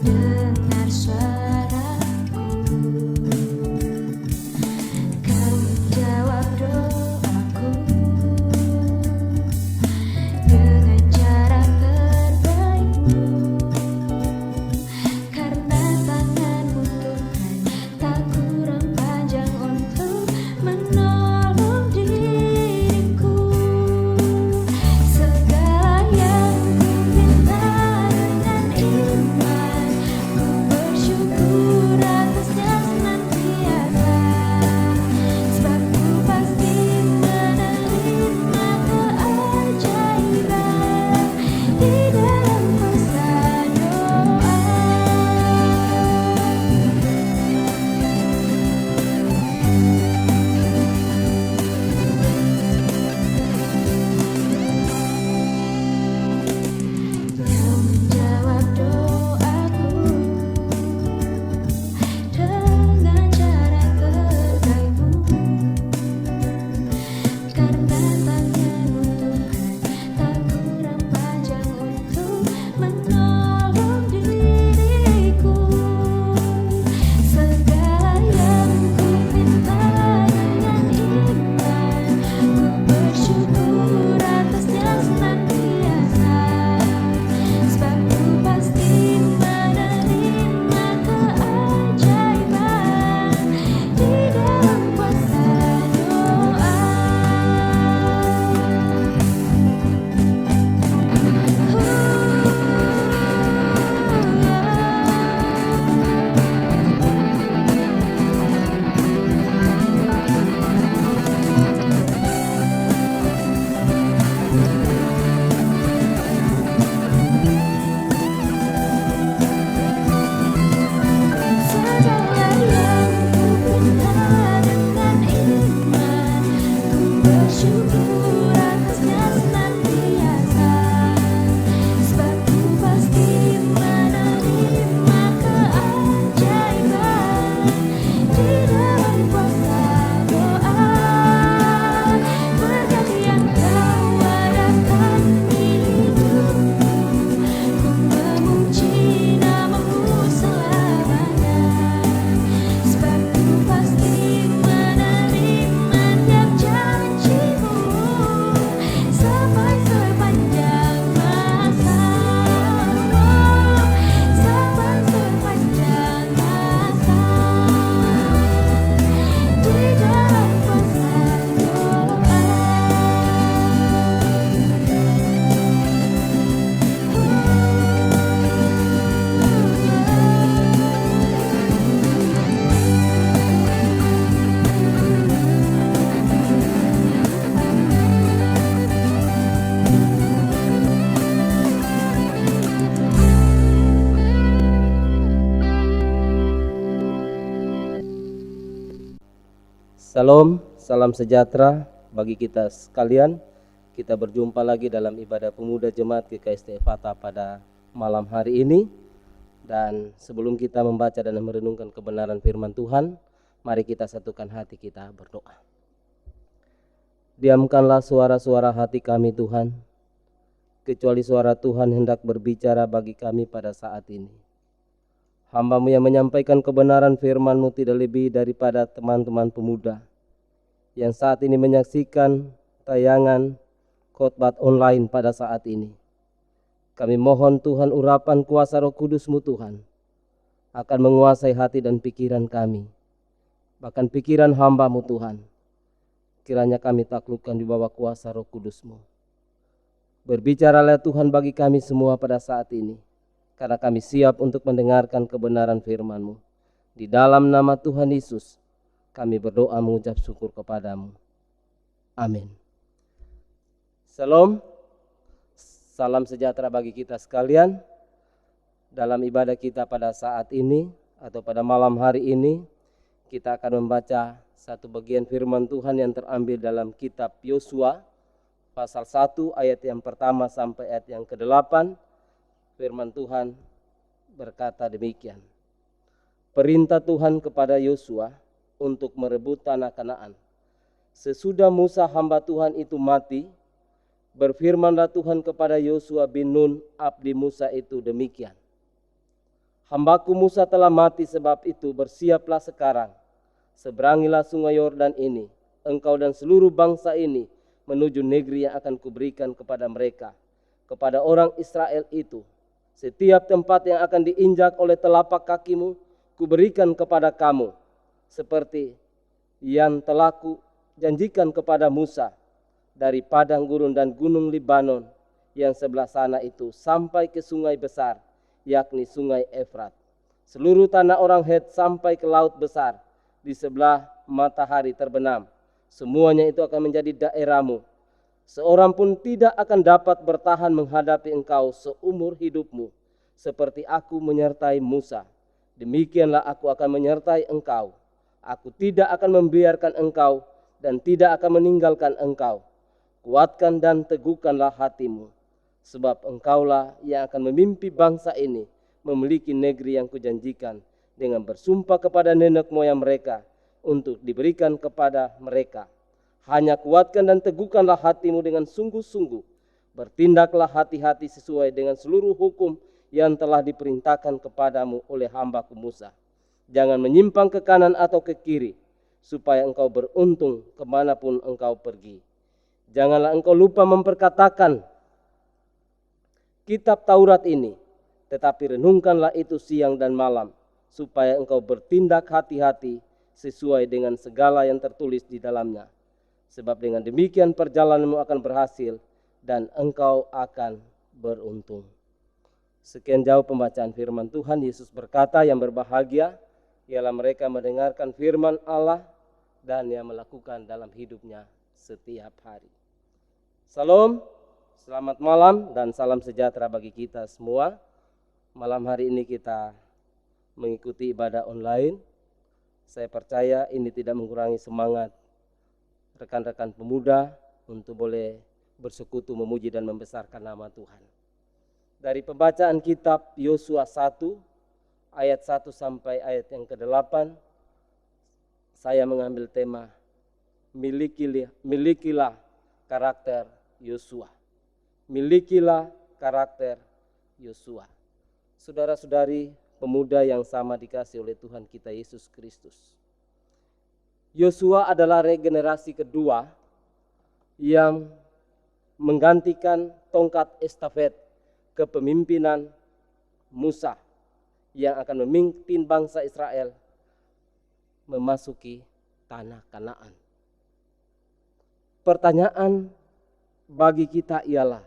dengar suaraku, kau menjawab doaku dengan cara terbaikmu. Karena tanganmu Tuhan tak kurang panjang untuk menolong diriku. Segala yang ku minta dengan iman, ku bersyukur atasnya senantiasa. Sebab ku pasti menerima keajaiban di dalam kuasa doa. Kau menjawab doaku dengan cara terbaikmu. Karena tanganmu Tuhan tak kurang panjang untuk menolong diriku. Segala yang ku minta dengan iman, ku bersyukur atasnya senantiasa. Sebab ku pasti menerima keajaiban di dalam kuasa doa. Segala yang ku minta dengan iman, ku bersyukur atasnya senantiasa. Sebab ku pasti menerima keajaiban di dalam kuasa doa. Berkat yang kau adakan di hidupku, ku memuji namamu selamanya. Sebab ku pasti menerima tiap janjimu sampai sepanjang masa. Sampai sepanjang masa di dalam kuasa doa. Salam, salam sejahtera bagi kita sekalian. Kita berjumpa lagi dalam ibadah pemuda Jemaat GKST Fata pada malam hari ini. Dan sebelum kita membaca dan merenungkan kebenaran firman Tuhan, mari kita satukan hati kita berdoa. Diamkanlah suara-suara hati kami Tuhan, kecuali suara Tuhan hendak berbicara bagi kami pada saat ini. Hamba-Mu yang menyampaikan kebenaran firman-Mu tidak lebih daripada teman-teman pemuda yang saat ini menyaksikan tayangan khotbah online pada saat ini. Kami mohon Tuhan urapan kuasa Roh Kudus-Mu Tuhan akan menguasai hati dan pikiran kami, bahkan pikiran hamba-Mu Tuhan. Kiranya kami taklukkan di bawah kuasa Roh Kudus-Mu. Berbicaralah Tuhan bagi kami semua pada saat ini, karena kami siap untuk mendengarkan kebenaran firman-Mu. Di dalam nama Tuhan Yesus, kami berdoa mengucap syukur kepadamu. Amin. Salam, salam sejahtera bagi kita sekalian. Dalam ibadah kita pada saat ini atau pada malam hari ini, kita akan membaca satu bagian firman Tuhan yang terambil dalam kitab Yosua pasal 1 ayat yang pertama sampai ayat yang ke-8. Firman Tuhan berkata demikian. Perintah Tuhan kepada Yosua untuk merebut tanah Kanaan. Sesudah Musa hamba Tuhan itu mati, berfirmanlah Tuhan kepada Yosua bin Nun abdi Musa itu demikian. Hambaku Musa telah mati, sebab itu bersiaplah sekarang. Seberangilah sungai Yordan ini, engkau dan seluruh bangsa ini, menuju negeri yang akan kuberikan kepada mereka, kepada orang Israel itu. Setiap tempat yang akan diinjak oleh telapak kakimu, kuberikan kepada kamu, seperti yang telah kujanjikan kepada Musa, dari padang gurun dan gunung Libanon yang sebelah sana itu, sampai ke sungai besar, yakni sungai Efrat. Seluruh tanah orang Het sampai ke laut besar, di sebelah matahari terbenam. Semuanya itu akan menjadi daerahmu. Seorang pun tidak akan dapat bertahan menghadapi engkau seumur hidupmu. Seperti aku menyertai Musa, demikianlah aku akan menyertai engkau. Aku tidak akan membiarkan engkau dan tidak akan meninggalkan engkau. Kuatkan dan teguhkanlah hatimu, sebab engkaulah yang akan memimpi bangsa ini memiliki negeri yang kujanjikan dengan bersumpah kepada nenek moyang mereka untuk diberikan kepada mereka. Hanya kuatkan dan teguhkanlah hatimu dengan sungguh-sungguh. Bertindaklah hati-hati sesuai dengan seluruh hukum yang telah diperintahkan kepadamu oleh hambaku Musa. Jangan menyimpang ke kanan atau ke kiri, supaya engkau beruntung kemanapun engkau pergi. Janganlah engkau lupa memperkatakan kitab Taurat ini, tetapi renungkanlah itu siang dan malam, supaya engkau bertindak hati-hati sesuai dengan segala yang tertulis di dalamnya. Sebab dengan demikian perjalananmu akan berhasil dan engkau akan beruntung. Sekian jauh pembacaan firman Tuhan. Yesus berkata, yang berbahagia ialah mereka mendengarkan firman Allah dan yang melakukan dalam hidupnya setiap hari. Salam, selamat malam dan salam sejahtera bagi kita semua. Malam hari ini kita mengikuti ibadah online. Saya percaya ini tidak mengurangi semangat rekan-rekan pemuda untuk boleh bersekutu, memuji dan membesarkan nama Tuhan. Dari pembacaan kitab Yosua 1 ayat 1 sampai ayat yang ke-8, saya mengambil tema milikilah karakter Yosua. Milikilah karakter Yosua. Saudara-saudari pemuda yang sama dikasih oleh Tuhan kita Yesus Kristus. Yosua adalah regenerasi kedua yang menggantikan tongkat estafet kepemimpinan Musa yang akan memimpin bangsa Israel memasuki tanah Kanaan. Pertanyaan bagi kita ialah,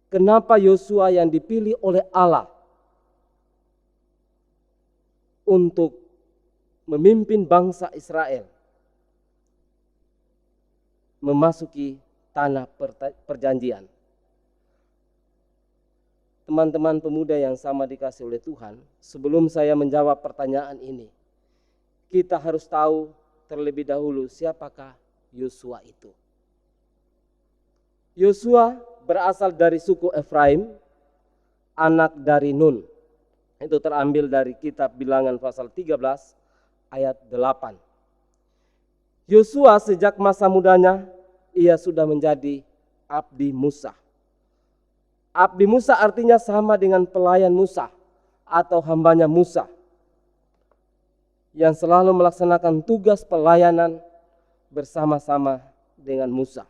kenapa Yosua yang dipilih oleh Allah untuk memimpin bangsa Israel memasuki tanah perjanjian? Teman-teman pemuda yang sama dikasih oleh Tuhan, sebelum saya menjawab pertanyaan ini, kita harus tahu terlebih dahulu siapakah Yosua itu. Yosua berasal dari suku Efraim, anak dari Nun. Itu terambil dari kitab Bilangan pasal 13 ayat 8. Yosua sejak masa mudanya ia sudah menjadi abdi Musa. Abdi Musa artinya sama dengan pelayan Musa atau hambanya Musa yang selalu melaksanakan tugas pelayanan bersama-sama dengan Musa.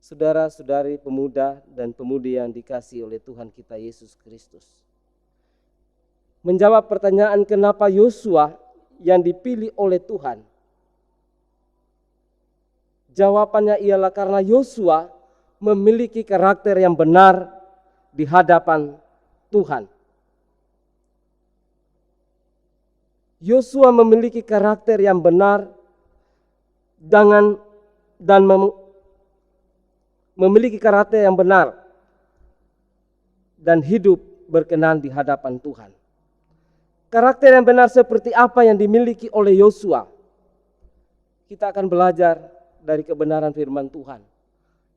Saudara-saudari pemuda dan pemudi yang dikasihi oleh Tuhan kita Yesus Kristus. Menjawab pertanyaan kenapa Yosua yang dipilih oleh Tuhan. Jawabannya ialah karena Yosua memiliki karakter yang benar di hadapan Tuhan. Yosua memiliki karakter yang benar memiliki karakter yang benar dan hidup berkenan di hadapan Tuhan. Karakter yang benar seperti apa yang dimiliki oleh Yosua? Kita akan belajar dari kebenaran firman Tuhan.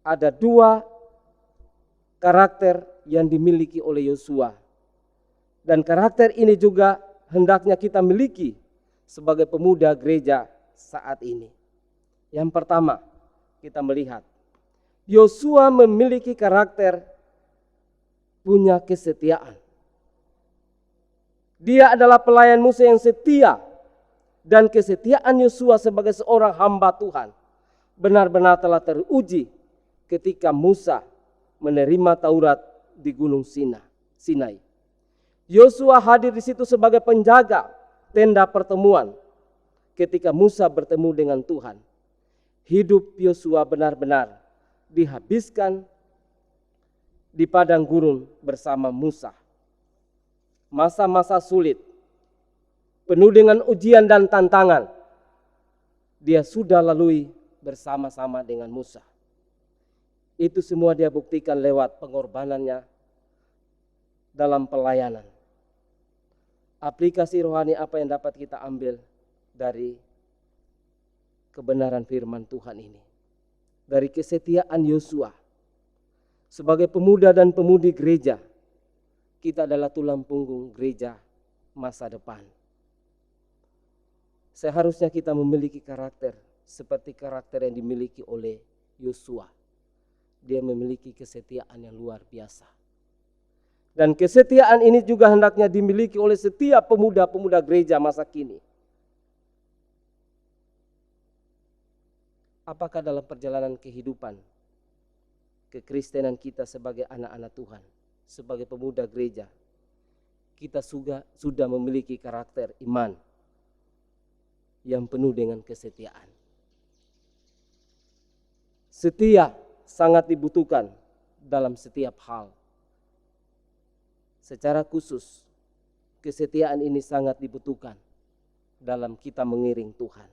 Ada dua karakter yang dimiliki oleh Yosua. Dan karakter ini juga hendaknya kita miliki sebagai pemuda gereja saat ini. Yang pertama, kita melihat Yosua memiliki karakter punya kesetiaan. Dia adalah pelayan Musa yang setia, dan kesetiaan Yosua sebagai seorang hamba Tuhan benar-benar telah teruji ketika Musa menerima Taurat di Gunung Sinai. Yosua hadir di situ sebagai penjaga tenda pertemuan ketika Musa bertemu dengan Tuhan. Hidup Yosua benar-benar dihabiskan di padang gurun bersama Musa. Masa-masa sulit, penuh dengan ujian dan tantangan, dia sudah lalui bersama-sama dengan Musa. Itu semua dia buktikan lewat pengorbanannya dalam pelayanan. Aplikasi rohani apa yang dapat kita ambil dari kebenaran firman Tuhan ini? Dari kesetiaan Yosua. Sebagai pemuda dan pemudi gereja, kita adalah tulang punggung gereja masa depan. Seharusnya kita memiliki karakter seperti karakter yang dimiliki oleh Yosua. Dia memiliki kesetiaan yang luar biasa. Dan kesetiaan ini juga hendaknya dimiliki oleh setiap pemuda-pemuda gereja masa kini. Apakah dalam perjalanan kehidupan kekristenan kita sebagai anak-anak Tuhan, sebagai pemuda gereja, kita sudah memiliki karakter iman yang penuh dengan kesetiaan. Setia sangat dibutuhkan dalam setiap hal. Secara khusus, kesetiaan ini sangat dibutuhkan dalam kita mengiring Tuhan.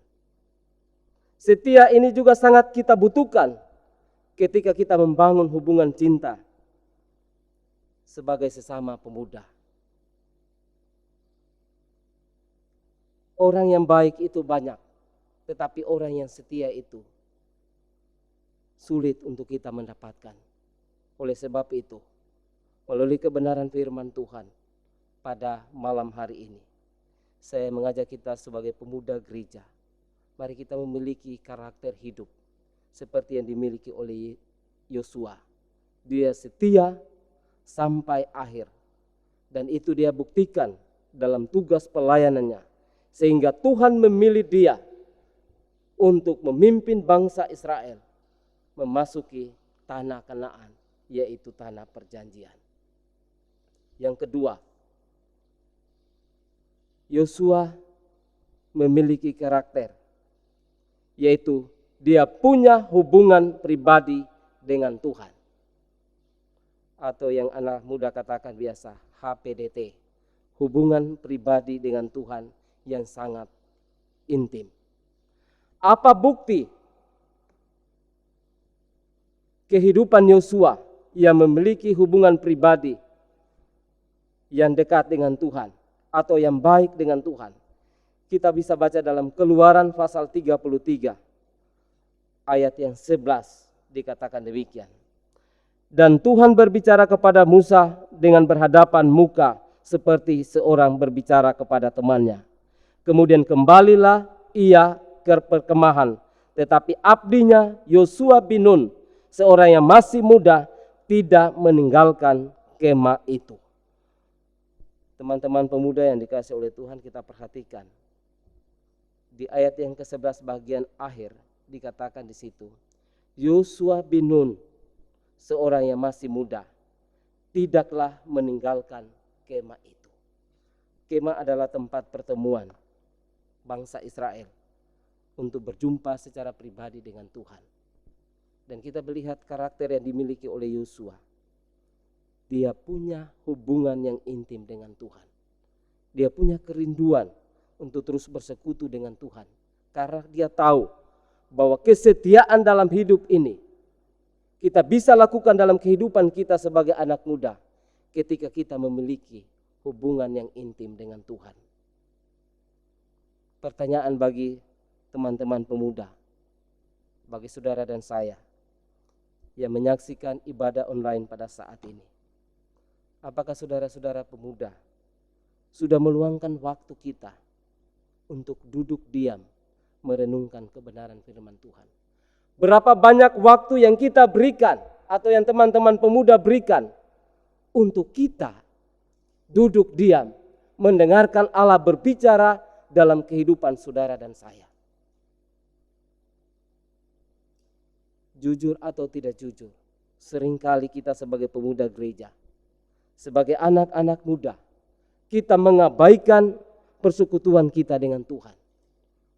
Setia ini juga sangat kita butuhkan ketika kita membangun hubungan cinta sebagai sesama pemuda. Orang yang baik itu banyak, tetapi orang yang setia itu sulit untuk kita mendapatkan. Oleh sebab itu, melalui kebenaran firman Tuhan pada malam hari ini, saya mengajak kita sebagai pemuda gereja, mari kita memiliki karakter hidup seperti yang dimiliki oleh Yosua. Dia setia sampai akhir, dan itu dia buktikan dalam tugas pelayanannya, sehingga Tuhan memilih dia untuk memimpin bangsa Israel memasuki tanah Kanaan, yaitu tanah perjanjian. Yang kedua, Yosua memiliki karakter, yaitu dia punya hubungan pribadi dengan Tuhan. Atau yang anak muda katakan biasa, HPDT, hubungan pribadi dengan Tuhan yang sangat intim. Apa bukti kehidupan Yosua yang memiliki hubungan pribadi yang dekat dengan Tuhan atau yang baik dengan Tuhan? Kita bisa baca dalam Keluaran pasal 33 ayat yang 11, dikatakan demikian. Dan Tuhan berbicara kepada Musa dengan berhadapan muka seperti seorang berbicara kepada temannya. Kemudian kembalilah ia ke perkemahan, tetapi abdinya Yosua bin Nun, seorang yang masih muda, tidak meninggalkan kemah itu. Teman-teman pemuda yang dikasihi oleh Tuhan, kita perhatikan di ayat yang ke-11 bagian akhir dikatakan di situ, Yosua bin Nun, seorang yang masih muda, tidaklah meninggalkan kemah itu. Kemah adalah tempat pertemuan bangsa Israel untuk berjumpa secara pribadi dengan Tuhan. Dan kita melihat karakter yang dimiliki oleh Yosua. Dia punya hubungan yang intim dengan Tuhan. Dia punya kerinduan untuk terus bersekutu dengan Tuhan. Karena dia tahu bahwa kesetiaan dalam hidup ini kita bisa lakukan dalam kehidupan kita sebagai anak muda ketika kita memiliki hubungan yang intim dengan Tuhan. Pertanyaan bagi teman-teman pemuda, bagi saudara dan saya yang menyaksikan ibadah online pada saat ini. Apakah saudara-saudara pemuda sudah meluangkan waktu kita untuk duduk diam merenungkan kebenaran firman Tuhan? Berapa banyak waktu yang kita berikan atau yang teman-teman pemuda berikan untuk kita duduk diam mendengarkan Allah berbicara dalam kehidupan saudara dan saya. Jujur atau tidak jujur, seringkali kita sebagai pemuda gereja, sebagai anak-anak muda, kita mengabaikan persekutuan kita dengan Tuhan.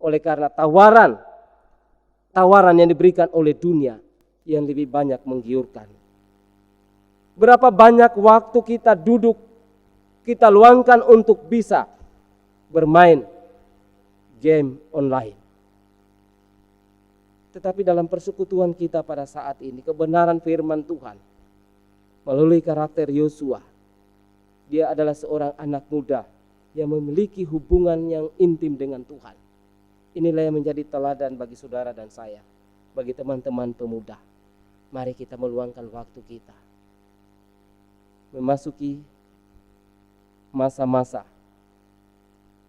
Oleh karena tawaran yang diberikan oleh dunia yang lebih banyak menggiurkan. Berapa banyak waktu kita duduk, kita luangkan untuk bisa bermain game online. Tetapi dalam persekutuan kita pada saat ini, kebenaran firman Tuhan melalui karakter Yosua, dia adalah seorang anak muda yang memiliki hubungan yang intim dengan Tuhan. Inilah yang menjadi teladan bagi saudara dan saya, bagi teman-teman pemuda. Mari kita meluangkan waktu kita memasuki masa-masa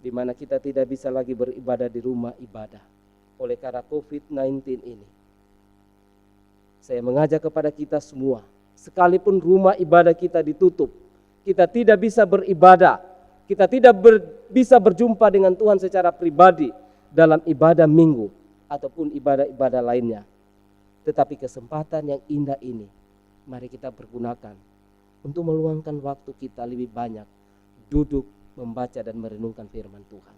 di mana kita tidak bisa lagi beribadah di rumah ibadah oleh karena COVID-19 ini. Saya mengajak kepada kita semua, sekalipun rumah ibadah kita ditutup, kita tidak bisa beribadah, kita tidak bisa berjumpa dengan Tuhan secara pribadi dalam ibadah minggu ataupun ibadah-ibadah lainnya. Tetapi kesempatan yang indah ini, mari kita pergunakan untuk meluangkan waktu kita lebih banyak duduk, membaca dan merenungkan firman Tuhan.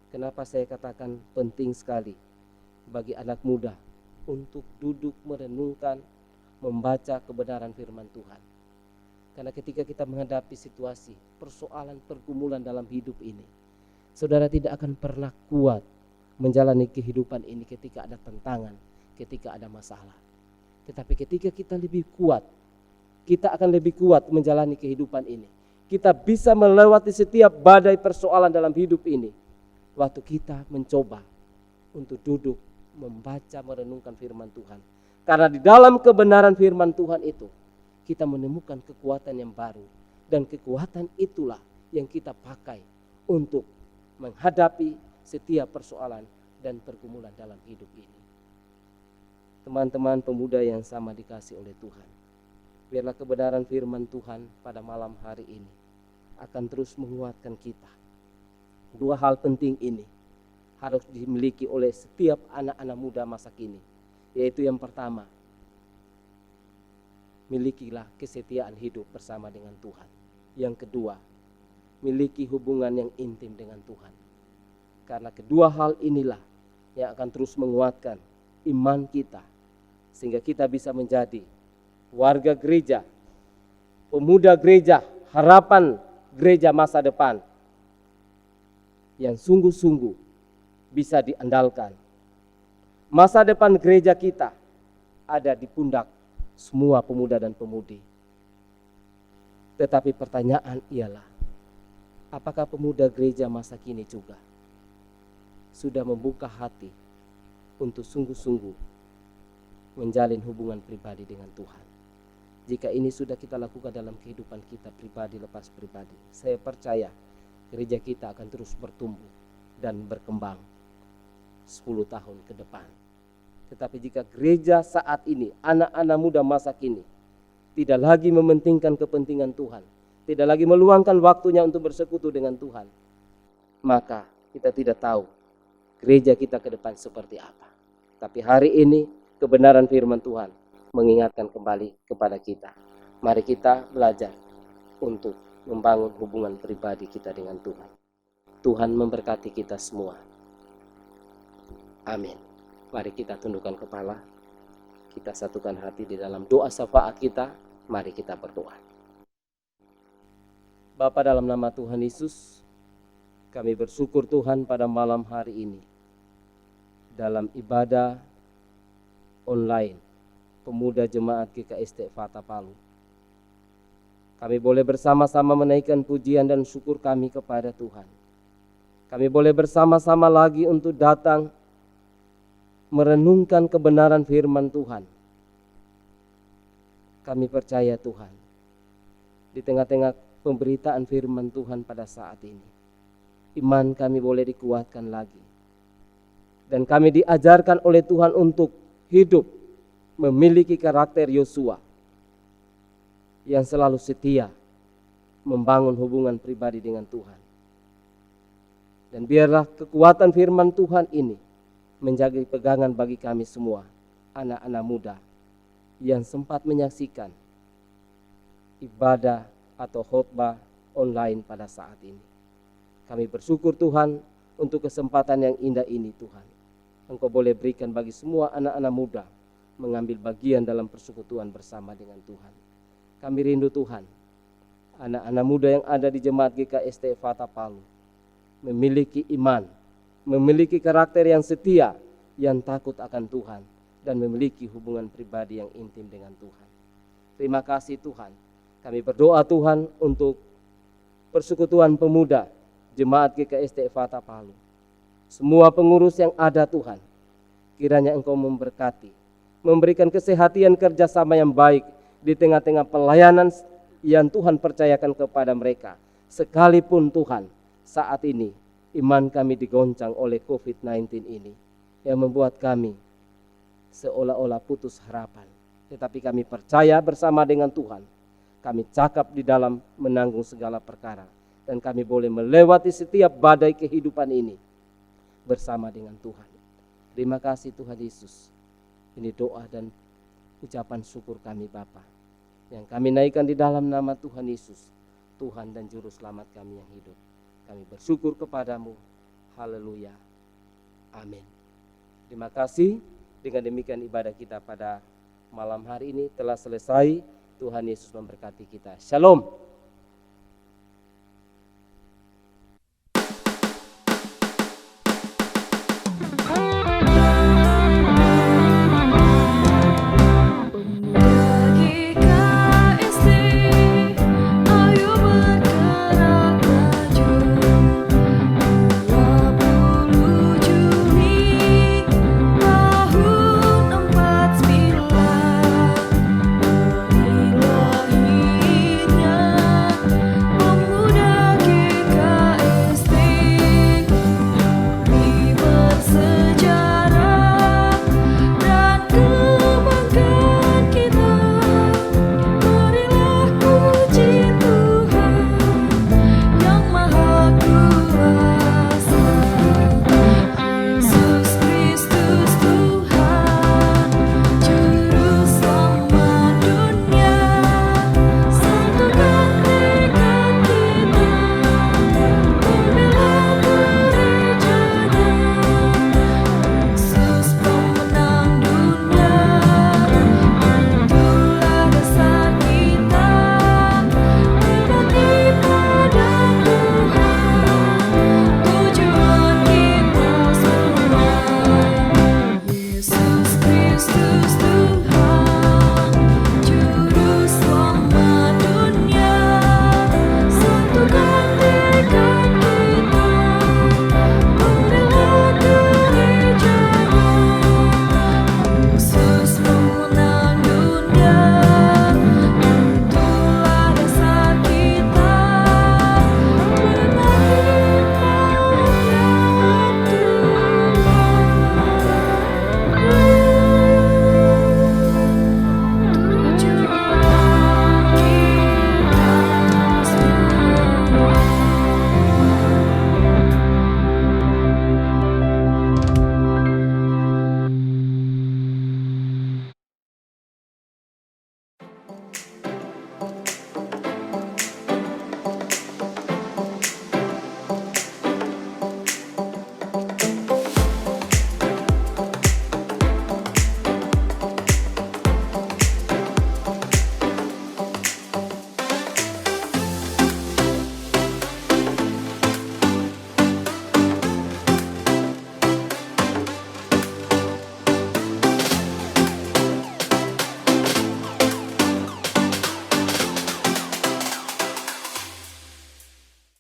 Kenapa saya katakan penting sekali bagi anak muda untuk duduk merenungkan, membaca kebenaran firman Tuhan. Karena ketika kita menghadapi situasi, persoalan, pergumulan dalam hidup ini, saudara tidak akan pernah kuat menjalani kehidupan ini ketika ada tantangan, ketika ada masalah. Tetapi ketika kita lebih kuat, kita akan lebih kuat menjalani kehidupan ini. Kita bisa melewati setiap badai persoalan dalam hidup ini waktu kita mencoba untuk duduk, membaca, merenungkan firman Tuhan. Karena di dalam kebenaran firman Tuhan itu, kita menemukan kekuatan yang baru. Dan kekuatan itulah yang kita pakai untuk menghadapi setiap persoalan dan pergumulan dalam hidup ini. Teman-teman pemuda yang sama dikasih oleh Tuhan, biarlah kebenaran firman Tuhan pada malam hari ini akan terus menguatkan kita. Dua hal penting ini harus dimiliki oleh setiap anak-anak muda masa kini, yaitu yang pertama, milikilah kesetiaan hidup bersama dengan Tuhan. Yang kedua, miliki hubungan yang intim dengan Tuhan. Karena kedua hal inilah yang akan terus menguatkan iman kita, sehingga kita bisa menjadi warga gereja, pemuda gereja, harapan gereja masa depan yang sungguh-sungguh bisa diandalkan. Masa depan gereja kita ada di pundak semua pemuda dan pemudi. Tetapi pertanyaan ialah, apakah pemuda gereja masa kini juga sudah membuka hati untuk sungguh-sungguh menjalin hubungan pribadi dengan Tuhan? Jika ini sudah kita lakukan dalam kehidupan kita pribadi lepas pribadi, saya percaya gereja kita akan terus bertumbuh dan berkembang 10 tahun ke depan. Tetapi jika gereja saat ini, anak-anak muda masa kini, tidak lagi mementingkan kepentingan Tuhan, tidak lagi meluangkan waktunya untuk bersekutu dengan Tuhan, maka kita tidak tahu gereja kita ke depan seperti apa. Tapi hari ini kebenaran firman Tuhan mengingatkan kembali kepada kita. Mari kita belajar untuk membangun hubungan pribadi kita dengan Tuhan. Tuhan memberkati kita semua. Amin. Mari kita tundukkan kepala. Kita satukan hati di dalam doa syafaat kita. Mari kita berdoa. Bapa, dalam nama Tuhan Yesus, kami bersyukur Tuhan pada malam hari ini dalam ibadah online pemuda jemaat GKST Fata Palu. Kami boleh bersama-sama menaikkan pujian dan syukur kami kepada Tuhan. Kami boleh bersama-sama lagi untuk datang merenungkan kebenaran firman Tuhan. Kami percaya Tuhan, di tengah-tengah pemberitaan firman Tuhan pada saat ini, iman kami boleh dikuatkan lagi. Dan kami diajarkan oleh Tuhan untuk hidup memiliki karakter Yosua yang selalu setia, membangun hubungan pribadi dengan Tuhan. Dan biarlah kekuatan firman Tuhan ini menjadi pegangan bagi kami semua, anak-anak muda yang sempat menyaksikan ibadah atau khotbah online pada saat ini. Kami bersyukur Tuhan untuk kesempatan yang indah ini Tuhan. Engkau boleh berikan bagi semua anak-anak muda mengambil bagian dalam persekutuan bersama dengan Tuhan. Kami rindu Tuhan, anak-anak muda yang ada di Jemaat GKST Fata Palu memiliki iman, memiliki karakter yang setia, yang takut akan Tuhan, dan memiliki hubungan pribadi yang intim dengan Tuhan. Terima kasih Tuhan. Kami berdoa Tuhan untuk persekutuan pemuda Jemaat GKST Fata Palu. Semua pengurus yang ada Tuhan, kiranya Engkau memberkati, memberikan kesehatan kerjasama yang baik di tengah-tengah pelayanan yang Tuhan percayakan kepada mereka. Sekalipun Tuhan, saat ini iman kami digoncang oleh COVID-19 ini yang membuat kami seolah-olah putus harapan. Tetapi kami percaya bersama dengan Tuhan, kami cakap di dalam menanggung segala perkara, dan kami boleh melewati setiap badai kehidupan ini bersama dengan Tuhan. Terima kasih Tuhan Yesus. Ini doa dan ucapan syukur kami Bapa, yang kami naikkan di dalam nama Tuhan Yesus, Tuhan dan Juru Selamat kami yang hidup. Kami bersyukur kepadamu. Haleluya. Amin. Terima kasih. Dengan demikian ibadah kita pada malam hari ini telah selesai. Tuhan Yesus memberkati kita. Shalom.